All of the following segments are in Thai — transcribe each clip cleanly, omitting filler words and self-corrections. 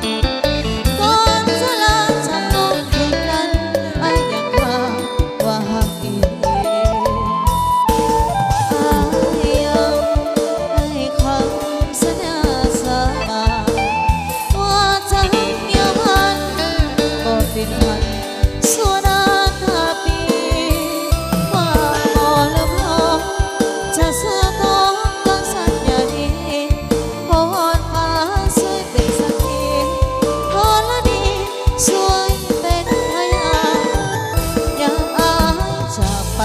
นก่อนจะลาจากโลกคืนนั้นไอ้ยังว่าหักอีกไอ้ยังให้คำสัญญาสาบานว่าจะให้เมียมันก็เป็นพันส่วน5 ปีว่าพอแล้วพอจะเสื้อต้องต้องสัญญาดีพอหอนฟ้าสวยเป็นสักทีพอละดีสวยเป็นพยานอยากอายจากไป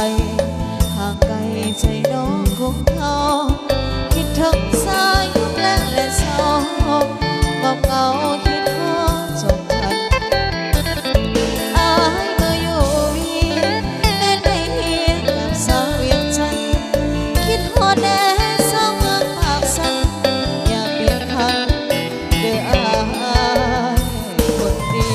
ห่างไกลใจน้องคงเงาคิดถึงสายและเศร้าเงาคิดฮอดจบกันอายเมื่ออยู่วีเป็นได้เพียงกับสาวเวียงจันทน์คิดฮอดแน่สาวเมืองปากสันอย่าเปลี่ยนคำเด้ออายคนดี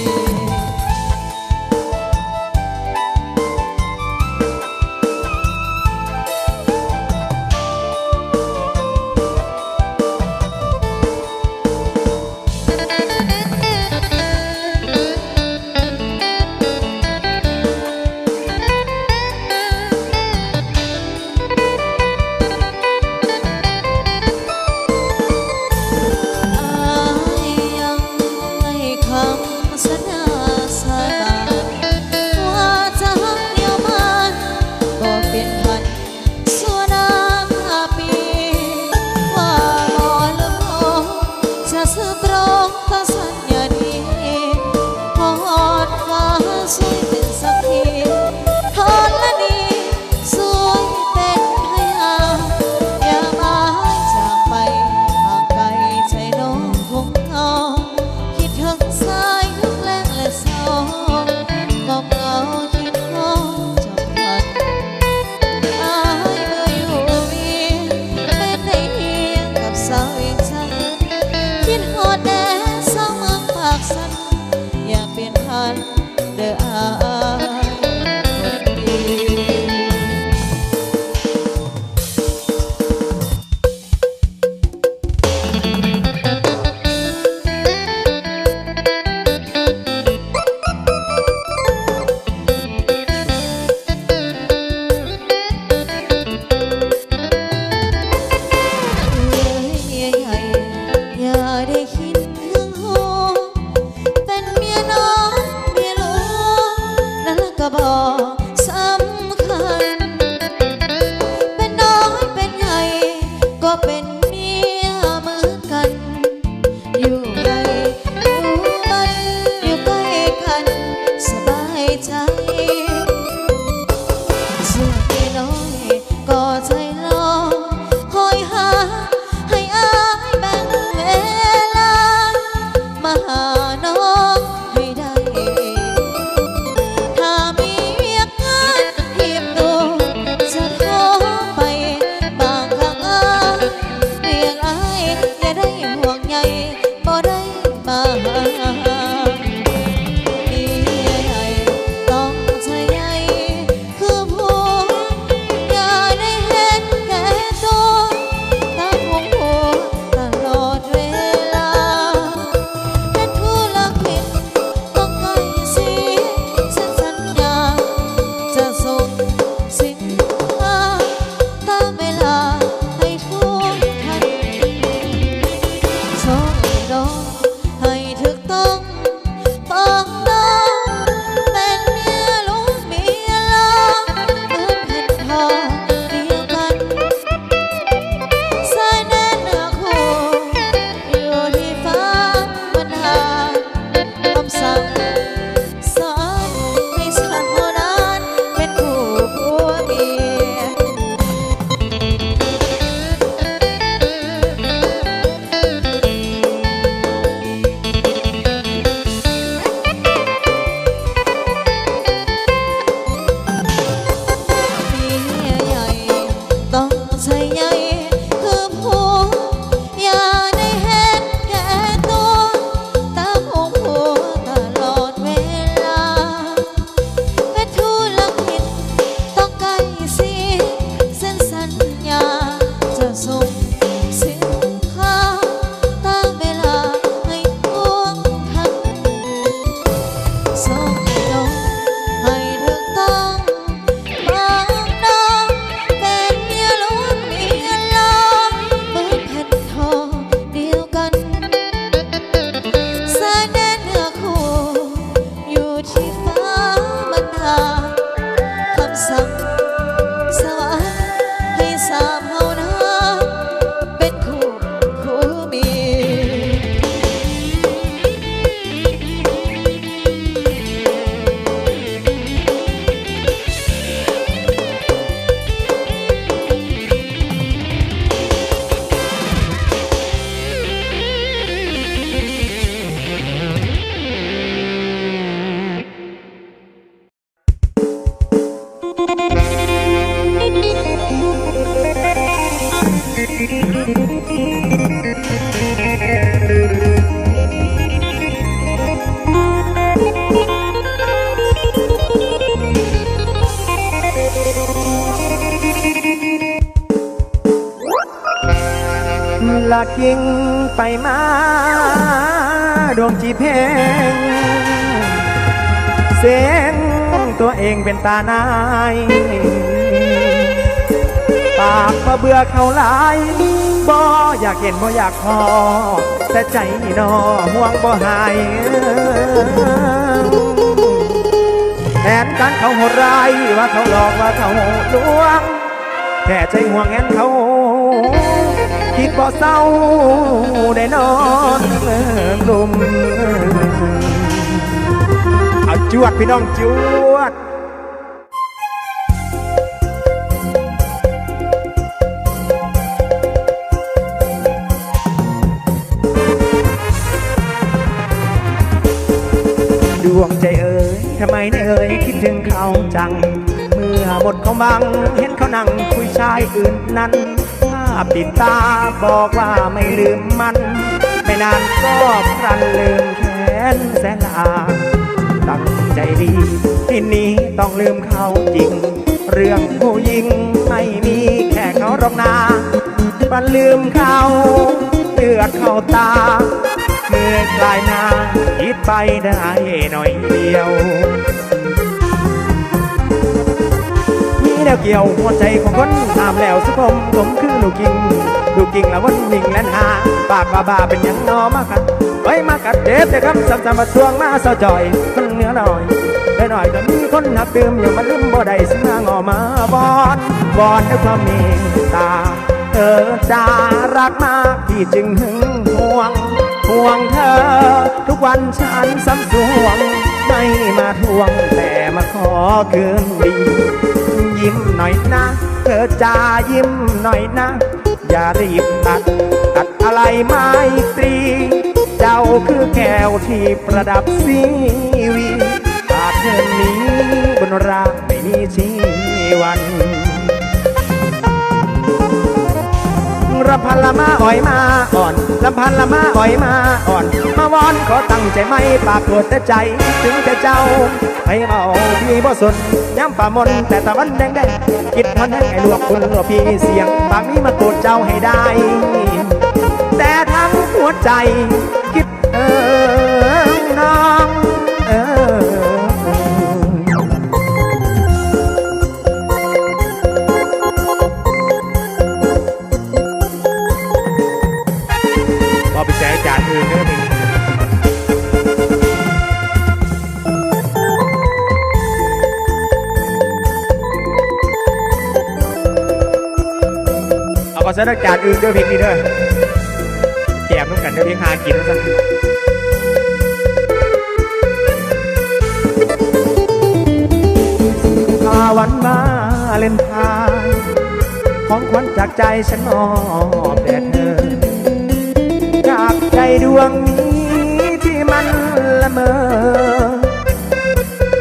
ริงไปมาดวงจีเพงเสียงตัวเองเป็นตานายปากมาเบื่อเขาหลายบ่อยากเห็นบ่อยากพอแต่ใจนอห่วงบ่หายแทนกันเขาโหดร้ายว่าเขาหลอกว่าเขาลวงแค่ใจห่วงแงนเขาคิดบ่เศร้าได้นอนกลุ่มเอาจวดพี่น้องจวดดวงใจเอ๋ยทำไมเอ่ยคิดถึงเขาจังเมื่อหมดความหวังเห็นเขานั่งคุยชายอื่นนั้นภาพติดตาบอกว่าไม่ลืมมันไม่นานก็พลันลืมแค้นแสนลาตั้งใจดีที่นี้ต้องลืมเขาจริงเรื่องผู้หญิงไม่มีแค่เขารองนาปันลืมเขาเลือดเข้าตาเมื่อกลายหน้าคิดไปได้หน่อยเดียวมีแนวเกี่ยวหัวใจของคนตามแล้วสุขผมคือลูกกิ่งละวันวิ่งแล่นหาปากบ้าเป็นยังนอมากัดไว้มากัดเด็ดแต่คำซ้ำๆมาทวงมาเศร้าจ่อยคนเหนือหน่อยได้หน่อยก็มีคนหักดื่มอยู่มันลืมบ่ได้สิมางอมาบอนด้วยความเมตตาจารักมากที่จึงหึงห่วงเธอทุกวันฉันซ้ำสวงไม่มาทวงแต่มาขอคืนดียิ้มหน่อยนะเธอจายิ้มหน่อยนะอย่ารีบตัดอะไรไม่ตรีเจ้าคือแก้วที่ประดับสีวีขาดเธอนี้บนรางไม่มีชีวันรำพันละมาอ่อยมาอ่อนรำพันละมาอ่อยมาอ่อนมาวอนขอตั้งใจไม่ปากปวดแต่ใจถึงแต่เจ้าให้เมาพี่บ่สนย้ำป่ามนแต่ตะวันแดงคิดพอนแห้งไอ้ลวกคุณลวกพี่เสียงปากนี้มาโกรธเจ้าให้ได้แต่ทั้งหัวใจคิดน้องไปแจกจ่าอื่นเนื้อเพลงเอาก็แสดงจ่าอื่นเนื้อเพลงนี้เด้อแจกน้ำกันเนื้อเพลงหากินซะวันมาเล่นทายของขวัญจากใจฉันมอบแด่เธอจากใจดวงนี้ที่มันละเมอ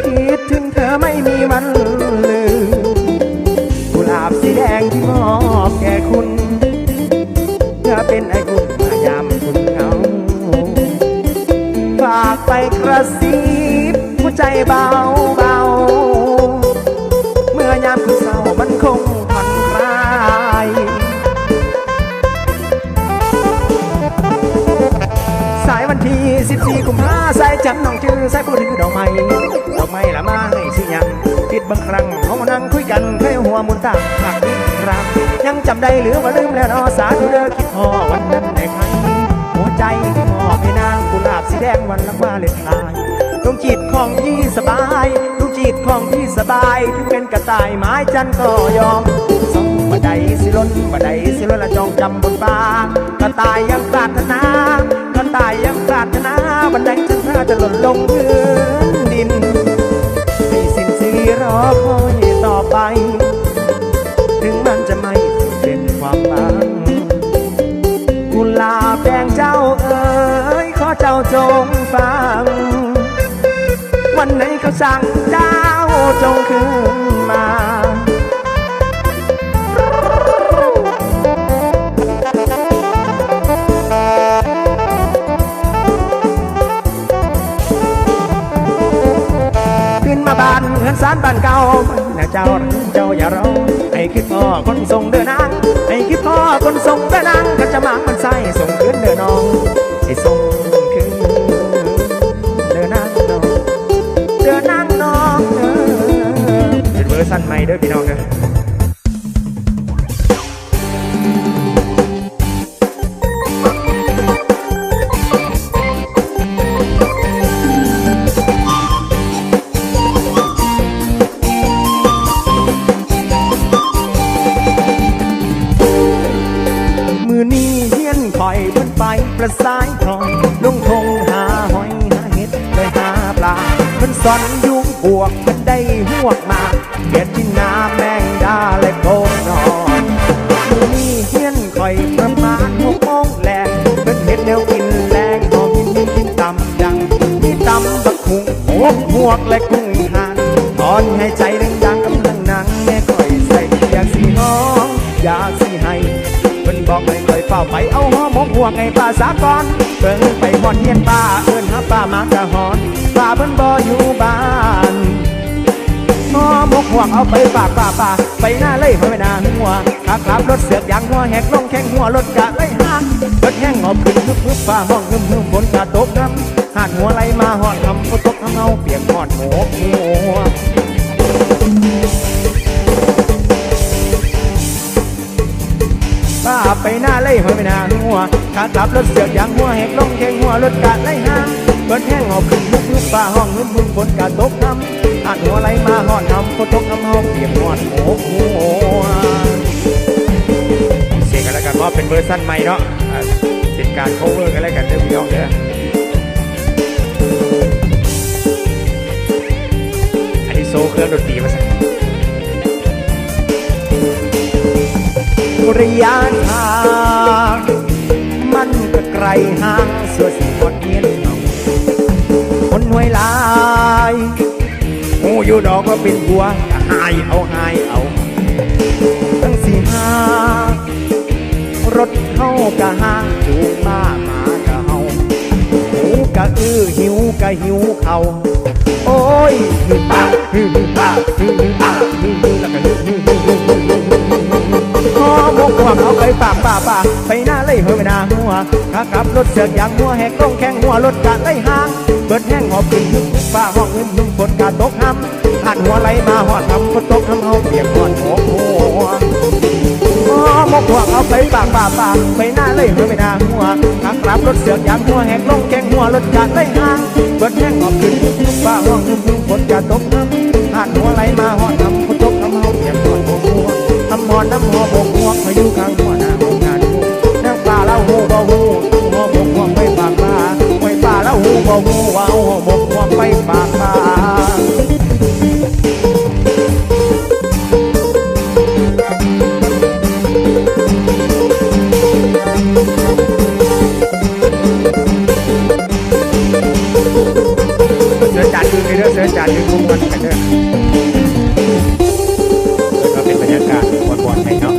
คิดถึงเธอไม่มีวันลืมกุหลาบสีแดงที่มอบแก่คุณเธอเป็นไอ้คุณมายามคุณเหงาฝากไปกระซิบหัวใจเบาเมื่อยามคุณเศร้ามันคงผ่อนคลายสายวันที่14 กุมภาใส่จันน้องชื่อใส่ผู้ถือดอกไม้ละมาให้สิยังปิดบางครั้งเขามานั่งคุยกันเคยหัวมุนตาหักนิดครั้งยังจำได้หรือว่าลืมแล้วนอสาธุเด้อคิดพอวันนั้นในครั้งหัวใจที่มอบให้นางกุหลาบสีแดงวันละว่าเล็ดลายดวงจิตของพี่สบายดวงจิตของพี่สบายถึงเป็นกระต่ายไม้จันก็ยอมสองบันไดสิล้นละจองจำบนฟ้ากระต่ายยังปรารถนากระต่ายยังปรารถนาบันไดฉันถ้าจะหล่นลงพื้นดินให้สิ้นสีรอคอยต่อไปถึงมันจะไม่เป็นความหวังกุหลาบแดงเจ้าเอ๋ยขอเจ้าจงฟังวันไหนเขาสั่งเจ้าจงคืนมา สารบ้านเก่าแต่เจ้าอย่ารอให้คิดพ่อคนส่งเดินนางให้คิดพ่อคนส่งเดินนางก็จะมังมันใส่ ให้ส่งคืนเด้อน้องให้ส่งคืนเด้อนางน้องเด้อนางน้องเป็นเวอร์ชันใหม่เด้อพี่น้องเด้อมือนี้เฮียนคอยเพิ่นไปประสายทองลงทงหาหอยหาเห็ดเลยหาปลาเพิ่นสอนยุงบวกเพิ่นได้หวกมาเห็ดที่น้ำแมงดาและโกงนอนมือนี้เฮียนคอยประมาณ6 โมงแลงเพิ่นเห็ดแนวกินแรงหอมกินตำดังมีตำบักหุงโอ้หวกและกุ้งหานตอนให้ใจดังๆกำลังนั่งแม่คอยใส่อยากสิน้องอยากสิให้เพิ่นบอกให้คอยเฝ้าไปเอาหอมกห่วงไอ้ป้าสากอนเพิ่งไปหอนเฮียนป้าเอิ้นหาป้ามากะหอนป้าเพิ่นบ่อยู่บ้านหอมกห่วงเอาไปฝากป้าไปหน้าเลยไปหน้าหัวขับขับรถเสือกยางหัวแหกลงแข้งหัวรถกะไม่ห่างรถแห้งหอบขึ้นฮึบฟ้าห้องหึมฝนกะตกน้ำหาดหัวไหลมาหอดคำก็ตกทำเอาเปียกหอดหัวป้าไปหน้าเล่ยไปหน้าหัวขาขับรถเสือกยางหัวแหกลงแข้งหัวรถกะไล่ห่างรถแห้งหอบขึ้นฮึบฟ้าห้องหึมฝนกะตกน้ำหาดหัวไหลมาหอดคำก็ตกทำเอาเปียกหอดหัวเสียกันแล้วกันว่าเป็นเวอร์ชันใหม่เนาะเป็นการโคเวอร์กันแล้วกันเด้อพี่น้องเด้ออันนี้โซ่เครื่องดนตรีมาสักระยะทางมันก็ไกลห่างส่วนสิ่งกดเย็นเอาคนหน่วยลายหูอยู่ดอกก็เป็นบัวหายเอาตั้งสี่ห้ารถเข้ากะห้างจูงมามากะเฮาหูกะหิวกะหิวเขาโอ้ยฮึป้าแล้วก็หอมกห่วงเอาไปฝากป้าไปหน้าเล่ยไปหน้าหัวถ้าขับรถเสือกยางหัวแหกลงแข้งหัวรถกะไล่ห่างเปิดแห้งหอบขึ้นฟ้าห้องหึมฝนกะตกห้ำหันหัวไหลมาหอดทำฝนตกทำเอาเปียกหอดหัวหมกห่วงเอาไปฝากป้าไปหน้าเล่ยไปหน้าหัวถ้าขับรถเสือกยางหัวแหกลงแข้งหัวรถกะไล่ห่างเปิดแห้งหอบขึ้นฟ้าห้องหึมฝนกะตกห้ำหันหัวไหลมาหอดทำฝนตกทำเอาเปียกหอดหัวทำหอนน้ำหัวบกหัวพายุกลางหัวหน้าห้องงานนั่งป่าเล่าหูบ่หูหัวบกหัวไปปากป่าไว้ป่าเล่าหูบ่หูว่าหัวบกหัวไปปากป่าเสือจัดยืนไปเด้อเสือจัดยืนมุมกันไปเด้อเพื่อเป็นบรรยากาศวันๆให้เนาะ